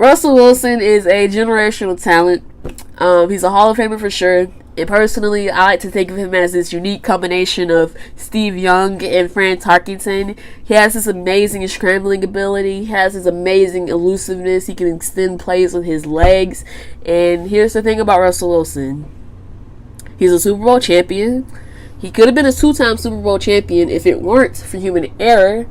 Russell Wilson is a generational talent. He's a Hall of Famer for sure. And personally, I like to think of him as this unique combination of Steve Young and Fran Tarkenton. He has this amazing scrambling ability. He has this amazing elusiveness. He can extend plays with his legs. And here's the thing about Russell Wilson. He's a Super Bowl champion. He could have been a 2-time Super Bowl champion if it weren't for human error.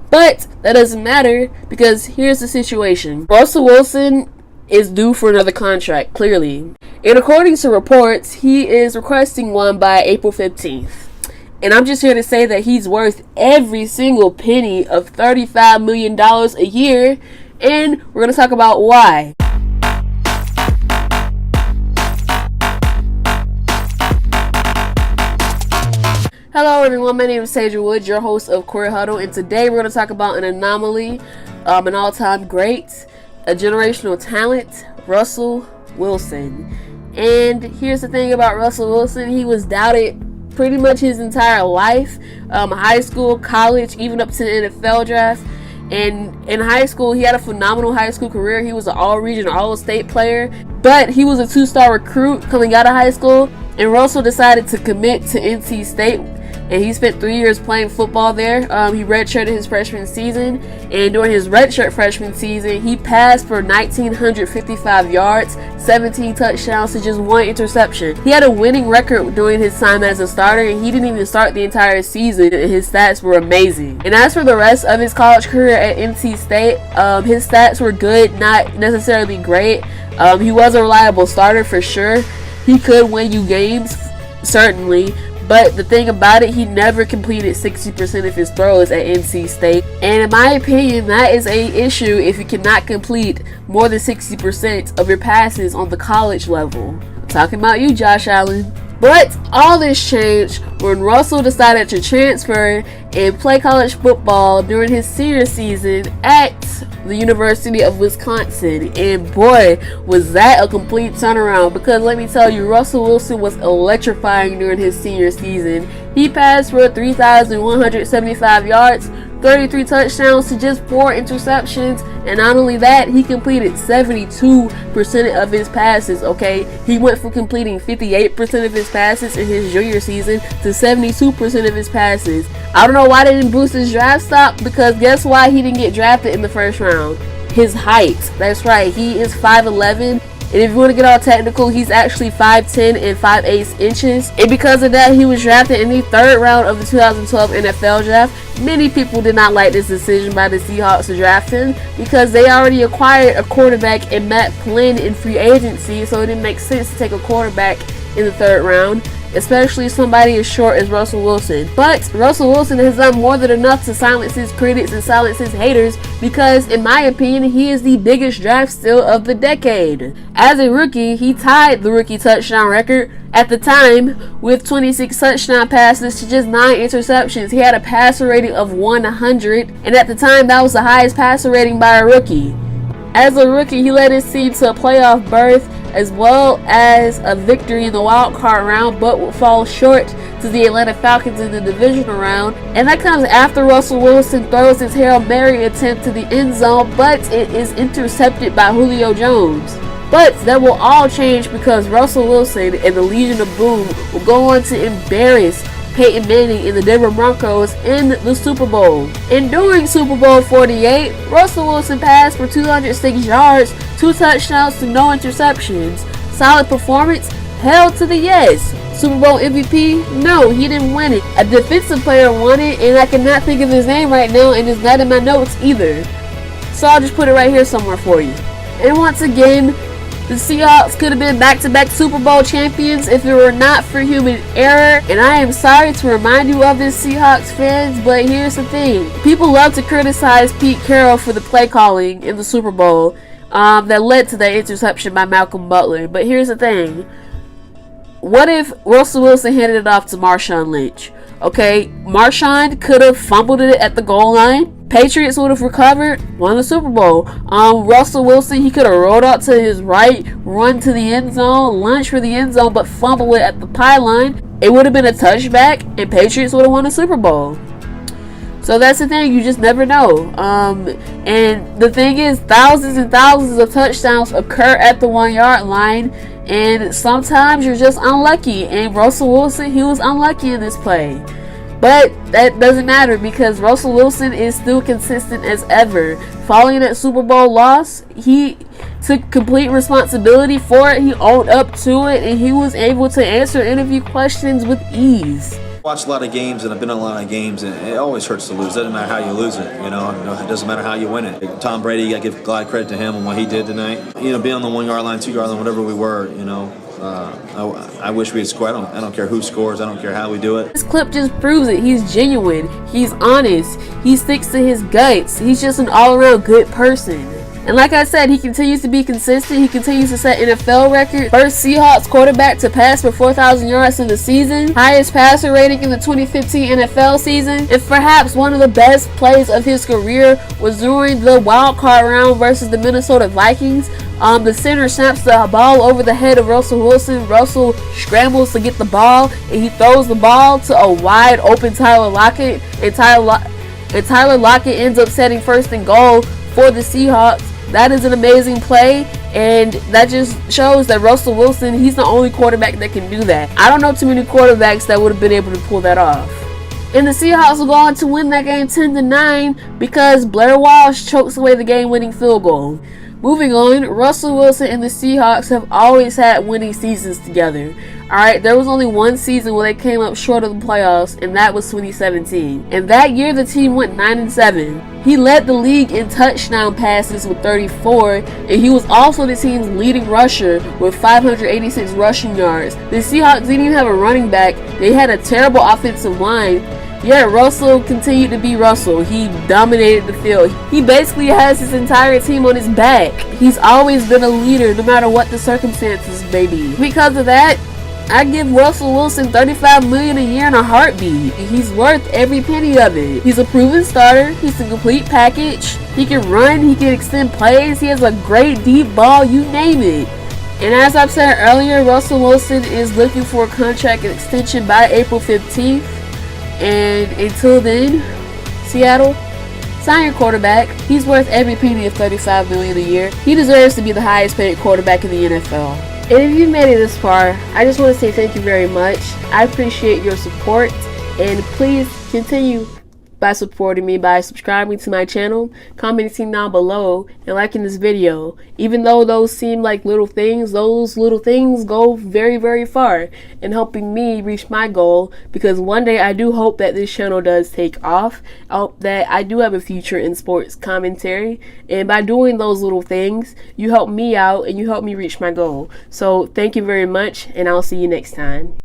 But that doesn't matter because here's the situation. Russell Wilson is due for another contract, clearly. And according to reports, he is requesting one by April 15th. And I'm just here to say that he's worth every single penny of $35 million a year. And we're going to talk about why. Hello everyone, my name is Tasia Wood, your host of Court Huddle. And today we're going to talk about an anomaly, an all-time great, a generational talent, Russell Wilson. And here's the thing about Russell Wilson. He was doubted pretty much his entire life, high school, college, even up to the NFL draft. And in high school, he had a phenomenal high school career. He was an all-region, all-state player, but he was a 2-star recruit coming out of high school. And Russell decided to commit to NC State. And he spent 3 years playing football there. He redshirted his freshman season. And during his redshirt freshman season, he passed for 1,955 yards, 17 touchdowns to just 1 interception. He had a winning record during his time as a starter, and he didn't even start the entire season, and his stats were amazing. And as for the rest of his college career at NC State, his stats were good, not necessarily great. He was a reliable starter for sure. He could win you games, certainly. But the thing about it, he never completed 60% of his throws at NC State. And in my opinion, that is an issue if you cannot complete more than 60% of your passes on the college level. I'm talking about you, Josh Allen. But all this changed when Russell decided to transfer and play college football during his senior season at the University of Wisconsin. And boy, was that a complete turnaround, because let me tell you, Russell Wilson was electrifying during his senior season. He passed for 3,175 yards, 33 touchdowns to just 4 interceptions, and not only that, he completed 72% of his passes, okay? He went from completing 58% of his passes in his junior season to 72% of his passes. I don't know why they didn't boost his draft stock, because guess why he didn't get drafted in the first round? His height. That's right, he is 5'11". And if you want to get all technical, he's actually 5'10 and 5'8 inches. And because of that, he was drafted in the 3rd round of the 2012 NFL draft. Many people did not like this decision by the Seahawks to draft him, because they already acquired a quarterback in Matt Flynn in free agency, so it didn't make sense to take a quarterback in the 3rd round, especially somebody as short as Russell Wilson. But Russell Wilson has done more than enough to silence his critics and silence his haters, because in my opinion, he is the biggest draft steal of the decade. As a rookie, he tied the rookie touchdown record at the time with 26 touchdown passes to just 9 interceptions. He had a passer rating of 100, and at the time, that was the highest passer rating by a rookie. As a rookie, he led his team to a playoff berth as well as a victory in the wild card round, but will fall short to the Atlanta Falcons in the divisional round. And that comes after Russell Wilson throws his Hail Mary attempt to the end zone, but it is intercepted by Julio Jones. But that will all change, because Russell Wilson and the Legion of Boom will go on to embarrass Peyton Manning and the Denver Broncos in the Super Bowl. And during Super Bowl 48, Russell Wilson passed for 206 yards, 2 touchdowns to no interceptions. Solid performance? Hell to the yes. Super Bowl MVP? No, he didn't win it. A defensive player won it, and I cannot think of his name right now, and it's not in my notes either. So I'll just put it right here somewhere for you. And once again, the Seahawks could have been back-to-back Super Bowl champions if it were not for human error. And I am sorry to remind you of this, Seahawks fans, but here's the thing. People love to criticize Pete Carroll for the play calling in the Super Bowl that led to that interception by Malcolm Butler. But here's the thing. What if Russell Wilson handed it off to Marshawn Lynch? Okay, Marshawn could have fumbled it at the goal line. Patriots would have recovered, won the Super Bowl. Russell Wilson, he could have rolled out to his right, run to the end zone, lunge for the end zone, but fumble it at the pylon. It would have been a touchback, and Patriots would have won the Super Bowl. So that's the thing, you just never know. And the thing is, thousands and thousands of touchdowns occur at the 1 yard line, and sometimes you're just unlucky. And Russell Wilson, he was unlucky in this play. But that doesn't matter because Russell Wilson is still consistent as ever. Following that Super Bowl loss, he took complete responsibility for it. He owned up to it, and he was able to answer interview questions with ease. I watched a lot of games, and I've been in a lot of games, and it always hurts to lose. It doesn't matter how you lose it, It doesn't matter how you win it. Tom Brady, you got to give a lot of credit to him on what he did tonight. Being on the 1 yard line, 2 yard line, whatever we were, I wish we had scored. I don't care who scores. I don't care how we do it. This clip just proves it. He's genuine. He's honest. He sticks to his guts. He's just an all-around good person. And like I said, he continues to be consistent. He continues to set NFL records. First Seahawks quarterback to pass for 4,000 yards in the season. Highest passer rating in the 2015 NFL season. And perhaps one of the best plays of his career was during the wild card round versus the Minnesota Vikings. The center snaps the ball over the head of Russell Wilson. Russell scrambles to get the ball, and he throws the ball to a wide open Tyler Lockett. And Tyler Lockett ends up setting first and goal for the Seahawks. That is an amazing play, and that just shows that Russell Wilson, he's the only quarterback that can do that. I don't know too many quarterbacks that would have been able to pull that off. And the Seahawks will go on to win that game 10-9 because Blair Walsh chokes away the game-winning field goal. Moving on, Russell Wilson and the Seahawks have always had winning seasons together. Alright, there was only one season where they came up short of the playoffs, and that was 2017. And that year the team went 9-7. He led the league in touchdown passes with 34, and he was also the team's leading rusher with 586 rushing yards. The Seahawks didn't even have a running back. They had a terrible offensive line. Yet Russell continued to be Russell. He dominated the field. He basically has his entire team on his back. He's always been a leader no matter what the circumstances may be. Because of that, I give Russell Wilson $35 million a year in a heartbeat. He's worth every penny of it. He's a proven starter. He's a complete package. He can run. He can extend plays. He has a great deep ball. You name it. And as I've said earlier, Russell Wilson is looking for a contract extension by April 15th. And until then, Seattle, sign your quarterback. He's worth every penny of $35 million a year. He deserves to be the highest paid quarterback in the NFL. And if you made it this far, I just want to say thank you very much. I appreciate your support, and please continue by supporting me by subscribing to my channel, commenting down below, and liking this video. Even though those seem like little things, those little things go very, very far in helping me reach my goal, because one day I do hope that this channel does take off. I hope that I do have a future in sports commentary, and by doing those little things, you help me out and you help me reach my goal. So thank you very much, and I'll see you next time.